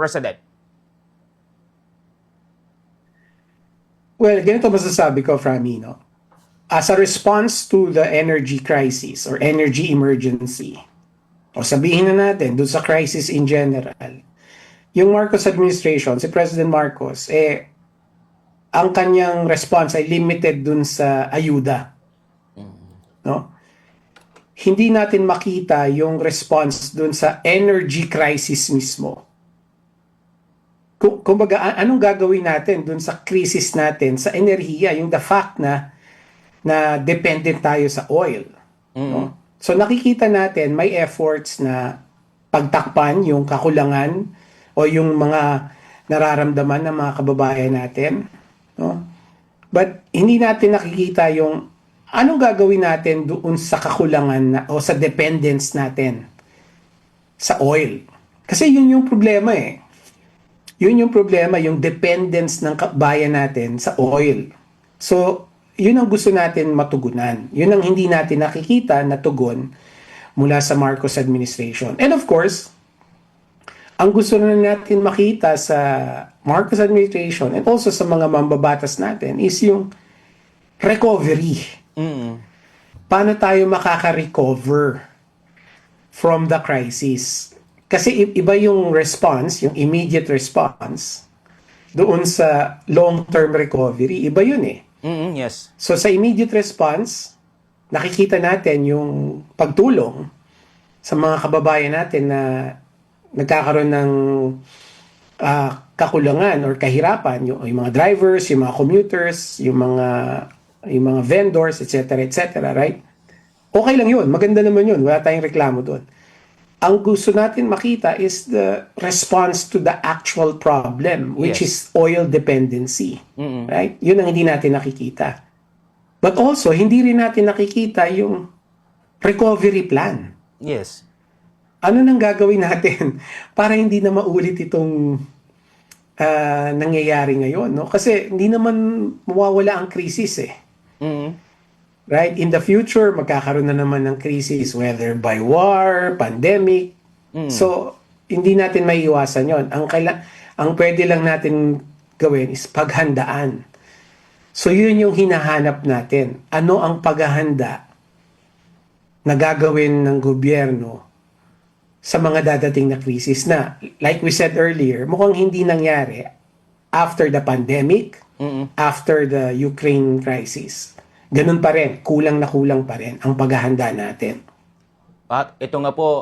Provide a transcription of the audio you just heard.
President? Well, ganito masasabi ko, Frami, no? As a response to the energy crisis or energy emergency, o sabihin na natin, doon sa crisis in general, yung Marcos administration, si President Marcos, ang kanyang response ay limited dun sa ayuda. No? Hindi natin makita yung response dun sa energy crisis mismo. Kumbaga, anong gagawin natin dun sa crisis natin sa enerhiya, yung the fact na dependent tayo sa oil. No? So nakikita natin may efforts na pagtakpan yung kakulangan o yung mga nararamdaman ng mga kababayan natin. No? But hindi natin nakikita yung anong gagawin natin doon sa kakulangan na, o sa dependence natin sa oil. Kasi yun yung problema eh. Yun yung problema, yung dependence ng bayan natin sa oil. So, yun ang gusto natin matugunan. Yun ang hindi natin nakikita na tugon mula sa Marcos administration. And of course, ang gusto na natin makita sa Marcos administration and also sa mga mambabatas natin is yung recovery. Paano tayo makaka-recover from the crisis? Kasi iba yung response, yung immediate response, doon sa long-term recovery, iba yun eh. Yes. So sa immediate response, nakikita natin yung pagtulong sa mga kababayan natin na nagkakaroon ng kakulangan or kahirapan, yung mga drivers, yung mga commuters, yung mga vendors, etc., right? Okay lang yun, maganda naman yun, wala tayong reklamo doon. Ang gusto natin makita is the response to the actual problem, which is oil dependency. Right? Yun ang hindi natin nakikita. But also, hindi rin natin nakikita yung recovery plan. Yes. Ano nang gagawin natin para hindi na maulit itong nangyayari ngayon? No? Kasi hindi naman mawawala ang krisis eh. Right? In the future, magkakaroon na naman ng crisis, whether by war, pandemic. So, hindi natin maiiwasan yon. Ang pwede lang natin gawin is paghandaan. So, yun yung hinahanap natin. Ano ang paghahanda na gagawin ng gobyerno sa mga dadating na krisis na, like we said earlier, mukhang hindi nangyari after the pandemic, after the Ukraine crisis. Ganun pa rin, kulang na kulang pa rin ang paghahanda natin. At ito nga po,